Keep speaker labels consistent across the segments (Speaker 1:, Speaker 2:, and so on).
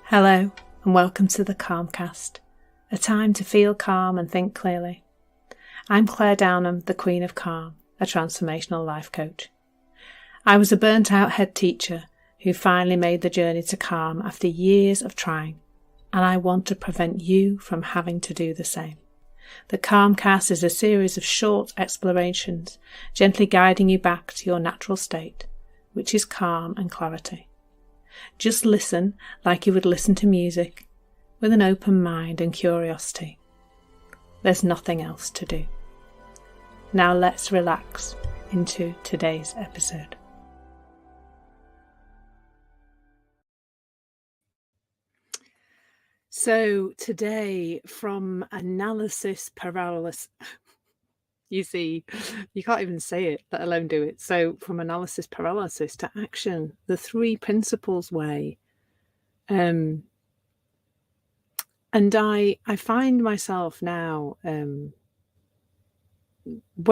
Speaker 1: Hello and welcome to the Calmcast, a time to feel calm and think clearly. I'm Clare, the Queen of Calm, a transformational life coach. I was a burnt out head teacher who finally made the journey to calm after years of trying, and I want to prevent you from having to do the same. The Calmcast is a series of short explorations, gently guiding you back to your natural state, which is calm and clarity. Just listen like you would listen to music, with an open mind and curiosity. There's nothing else to do. Now let's relax into today's episode. So today, from analysis paralysis, you see, you can't even say it, let alone do it. So from analysis paralysis to action, the 3 principles way. And I find myself now, when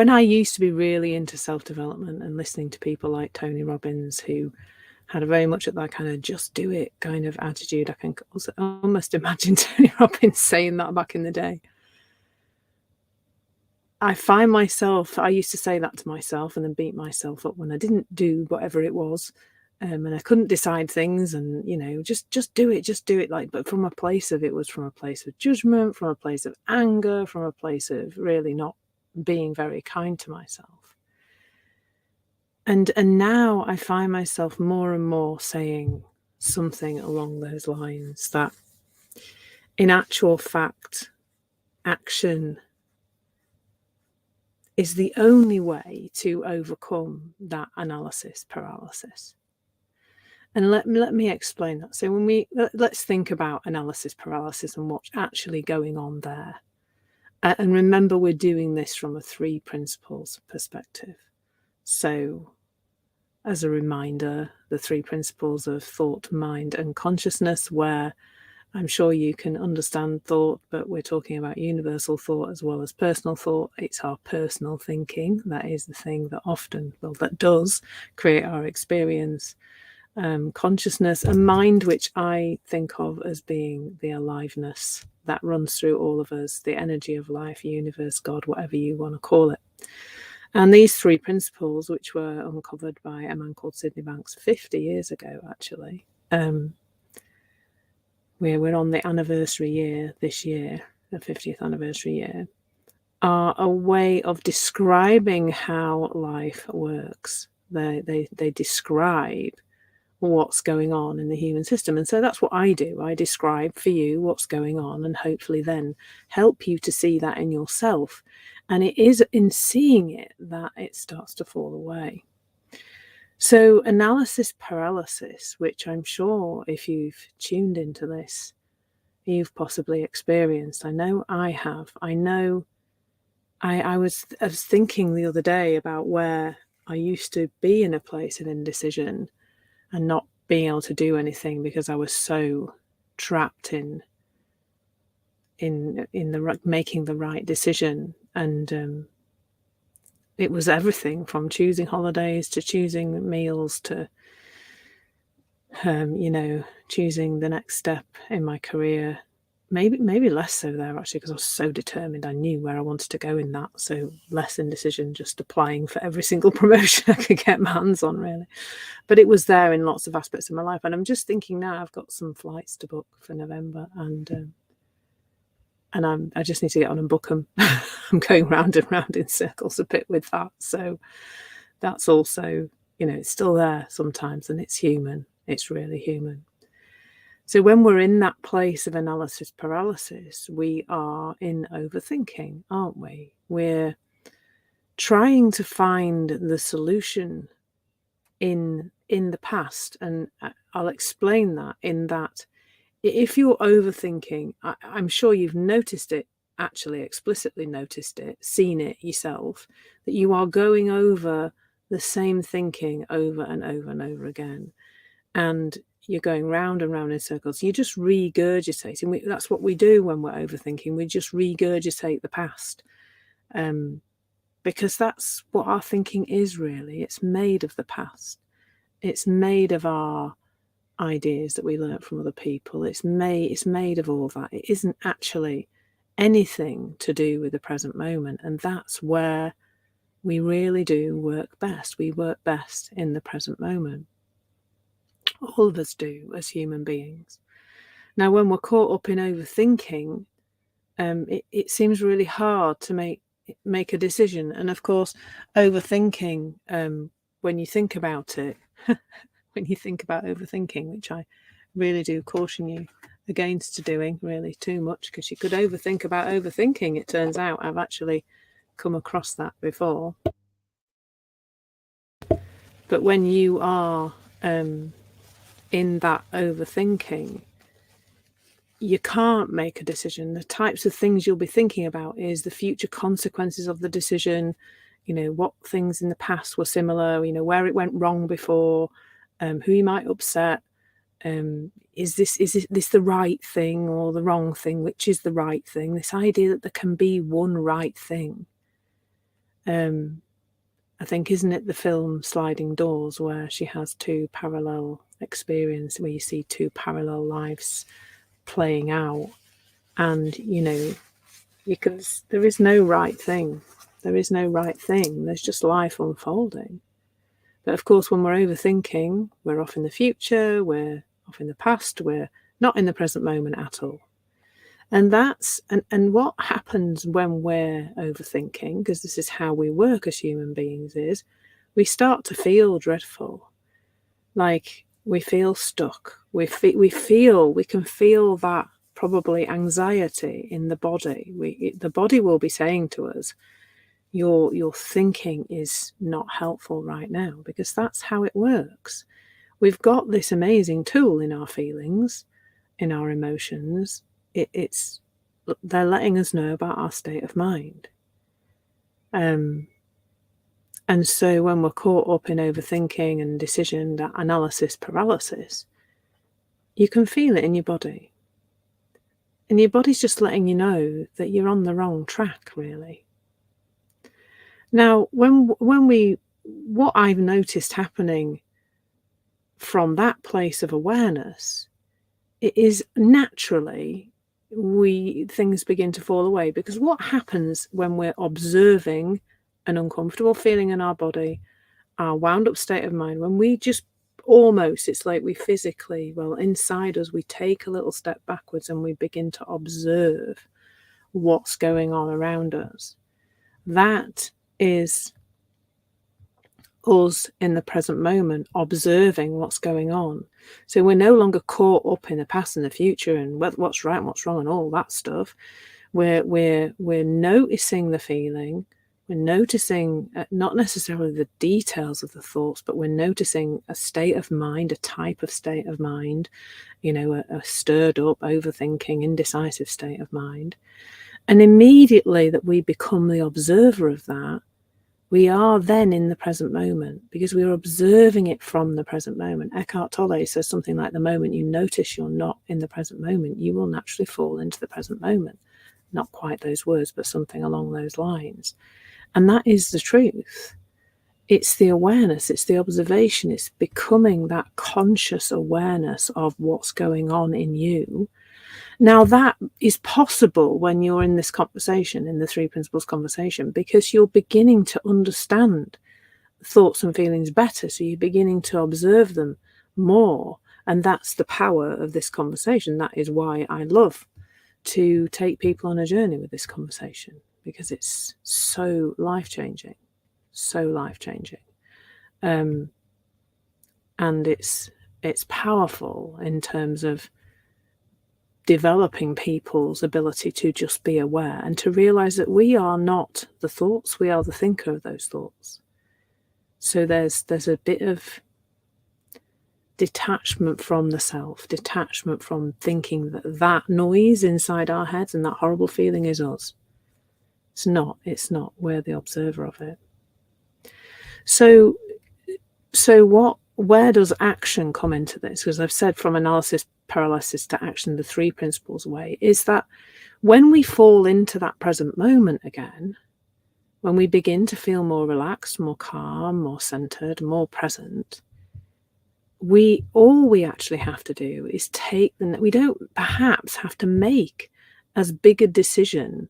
Speaker 1: I used to be really into self-development and listening to people like Tony Robbins, who had a very much at that kind of just do it kind of attitude. I can also almost imagine Tony Robbins saying that back in the day. I find myself, I used to say that to myself and then beat myself up when I didn't do whatever it was. And I couldn't decide things and, just do it. But from a place of, it was from a place of judgment, from a place of anger, from a place of really not being very kind to myself. And now I find myself more and more saying something along those lines, that in actual fact, action is the only way to overcome that analysis paralysis. And let me explain that. So let's think about analysis paralysis and what's actually going on there. And remember, we're doing this from a 3 principles perspective. So as a reminder, the 3 principles of thought, mind, and consciousness, where I'm sure you can understand thought, but we're talking about universal thought as well as personal thought. It's our personal thinking that is the thing that that does create our experience. Consciousness and mind, which I think of as being the aliveness that runs through all of us, the energy of life, universe, God, whatever you want to call it. And these 3 principles, which were uncovered by a man called Sydney Banks 50 years ago, actually, we're on the anniversary year this year, the 50th anniversary year, are a way of describing how life works. They describe what's going on in the human system. And so that's what I do. I describe for you what's going on and hopefully then help you to see that in yourself. And it is in seeing it that it starts to fall away. So analysis paralysis, which I'm sure if you've tuned into this, you've possibly experienced. I know I have. I know I was thinking the other day about where I used to be in a place of indecision and not being able to do anything because I was so trapped in the making the right decision. And it was everything from choosing holidays to choosing meals to choosing the next step in my career. Maybe less so there, actually, because I was so determined. I knew where I wanted to go in that. So less indecision, just applying for every single promotion I could get my hands on, really. But it was there in lots of aspects of my life. And I'm just thinking now, I've got some flights to book for November, and I just need to get on and book them. I'm going round and round in circles a bit with that. So that's also, it's still there sometimes, and it's human. It's really human. So when we're in that place of analysis paralysis, we are in overthinking, aren't we? We're trying to find the solution in the past. And I'll explain that in that if you're overthinking, I'm sure you've noticed it, actually explicitly noticed it, seen it yourself, that you are going over the same thinking over and over and over again. And you're going round and round in circles. You're just regurgitating. That's what we do when we're overthinking. We just regurgitate the past. Because that's what our thinking is, really. It's made of the past. It's made of our ideas that we learn from other people. It's made of all that. It isn't actually anything to do with the present moment, and that's where we really do work best. We work best in the present moment. All of us do as human beings. Now, when we're caught up in overthinking, it seems really hard to make a decision. And of course, overthinking, when you think about it, when you think about overthinking, which I really do caution you against doing really too much, because you could overthink about overthinking. It turns out I've actually come across that before. But when you are in that overthinking, you can't make a decision. The types of things you'll be thinking about is the future consequences of the decision, what things in the past were similar, where it went wrong before, who you might upset, is this the right thing or the wrong thing? Which is the right thing? This idea that there can be one right thing. I think, isn't it the film Sliding Doors, where she has two parallel experiences, where you see two parallel lives playing out, and there is no right thing. There is no right thing. There's just life unfolding. But of course, when we're overthinking, we're off in the future, we're off in the past, we're not in the present moment at all. And what happens when we're overthinking, because this is how we work as human beings, is we start to feel dreadful. Like we feel stuck. We can feel that probably anxiety in the body. The body will be saying to us, your thinking is not helpful right now, because that's how it works. We've got this amazing tool in our feelings, in our emotions. They're letting us know about our state of mind. And so when we're caught up in overthinking and decision, that analysis paralysis, you can feel it in your body. And your body's just letting you know that you're on the wrong track, really. Now, what I've noticed happening from that place of awareness, it is naturally things begin to fall away, because what happens when we're observing an uncomfortable feeling in our body, our wound up state of mind, when we just it's like we physically, inside us, we take a little step backwards and we begin to observe what's going on around us. That is us in the present moment, observing what's going on. So we're no longer caught up in the past and the future and what's right and what's wrong and all that stuff. We're noticing the feeling. We're noticing not necessarily the details of the thoughts, but we're noticing a state of mind, a type of state of mind, a stirred up, overthinking, indecisive state of mind. And immediately that we become the observer of that, we are then in the present moment, because we are observing it from the present moment. Eckhart Tolle says something like, the moment you notice you're not in the present moment, you will naturally fall into the present moment. Not quite those words, but something along those lines. And that is the truth. It's the awareness, it's the observation, it's becoming that conscious awareness of what's going on in you. Now, that is possible when you're in this conversation, in the Three Principles conversation, because you're beginning to understand thoughts and feelings better. So you're beginning to observe them more. And that's the power of this conversation. That is why I love to take people on a journey with this conversation, because it's so life-changing, so life-changing. And it's powerful in terms of developing people's ability to just be aware and to realize that we are not the thoughts, we are the thinker of those thoughts. So there's a bit of detachment from the self, detachment from thinking that noise inside our heads and that horrible feeling is us. It's not. We're the observer of it. So where does action come into this? Because I've said from analysis paralysis to action, the three principles way, is that when we fall into that present moment again, when we begin to feel more relaxed, more calm, more centered, more present, all we actually have to do is we don't perhaps have to make as big a decision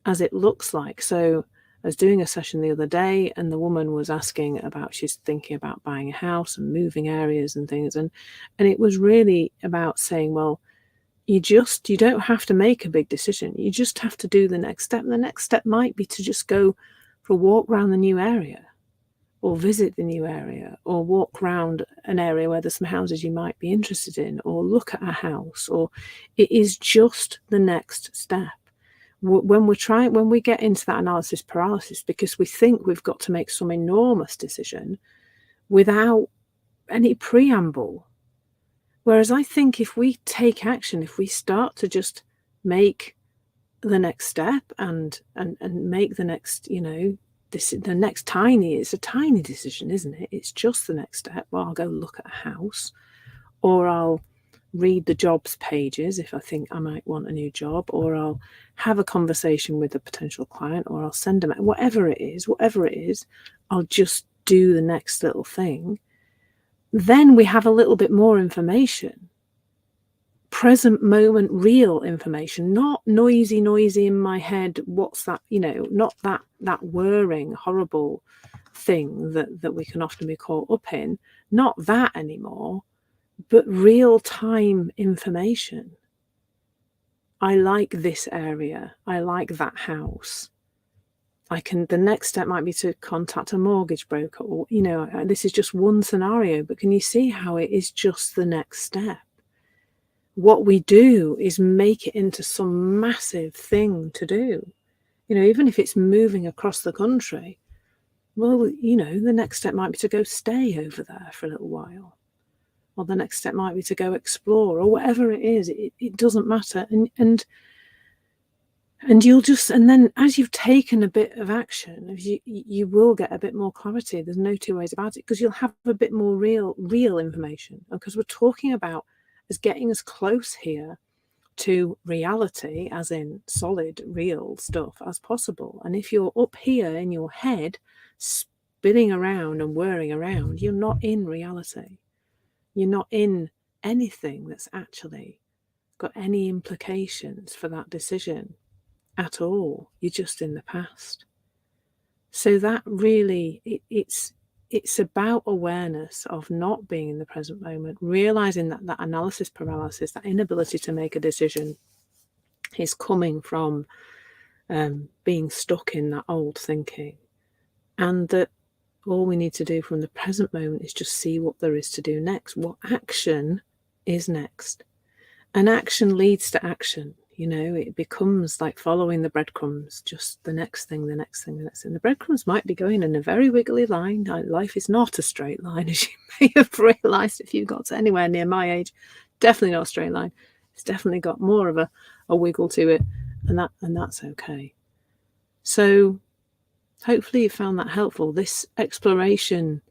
Speaker 1: as it looks like. So I was doing a session the other day, and the woman was asking about, she's thinking about buying a house and moving areas and things. And it was really about saying, well, you don't have to make a big decision. You just have to do the next step. And the next step might be to just go for a walk around the new area, or visit the new area, or walk around an area where there's some houses you might be interested in, or look at a house, or it is just the next step. When we get into that analysis paralysis, because we think we've got to make some enormous decision without any preamble. Whereas I think if we take action, if we start to just make the next step and make the next, the next it's a tiny decision, isn't it? It's just the next step. Well, I'll go look at a house, or I'll read the jobs pages if I think I might want a new job, or I'll have a conversation with a potential client, or I'll send them, whatever it is, I'll just do the next little thing. Then we have a little bit more information, present moment, real information, not noisy in my head. What's that? Not that whirring, horrible thing that we can often be caught up in. Not that anymore, but real-time information. I like this area. I like that house. The next step might be to contact a mortgage broker, or, this is just one scenario, but can you see how it is just the next step? What we do is make it into some massive thing to do. Even if it's moving across the country, well, the next step might be to go stay over there for a little while. Or the next step might be to go explore, or whatever it is. It doesn't matter. And then as you've taken a bit of action, you will get a bit more clarity. There's no two ways about it, because you'll have a bit more real information. Because we're talking about as getting as close here to reality, as in solid, real stuff, as possible. And if you're up here in your head, spinning around and whirring around, you're not in reality. You're not in anything that's actually got any implications for that decision at all. You're just in the past. So that really, it's about awareness of not being in the present moment, realizing that analysis paralysis, that inability to make a decision, is coming from being stuck in that old thinking, and that all we need to do from the present moment is just see what there is to do next. What action is next? And action leads to action. It becomes like following the breadcrumbs, just the next thing, the next thing, the next thing. The breadcrumbs might be going in a very wiggly line. Life is not a straight line, as you may have realised if you got to anywhere near my age. Definitely not a straight line. It's definitely got more of a wiggle to it, and that's okay. So hopefully you found that helpful. This exploration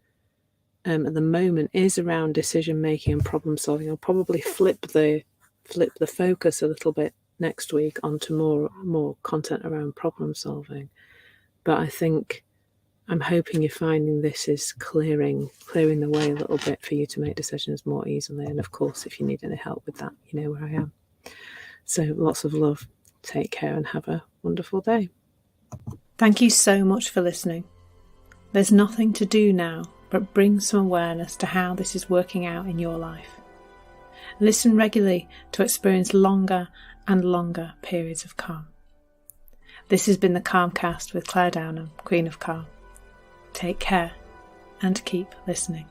Speaker 1: at the moment is around decision making and problem solving. I'll probably flip the focus a little bit next week onto more content around problem solving. But I think I'm hoping you're finding this is clearing the way a little bit for you to make decisions more easily. And of course, if you need any help with that, you know where I am. So lots of love. Take care and have a wonderful day. Thank you so much for listening. There's nothing to do now but bring some awareness to how this is working out in your life. Listen regularly to experience longer and longer periods of calm. This has been the Calmcast with Clare Downham, Queen of Calm. Take care and keep listening.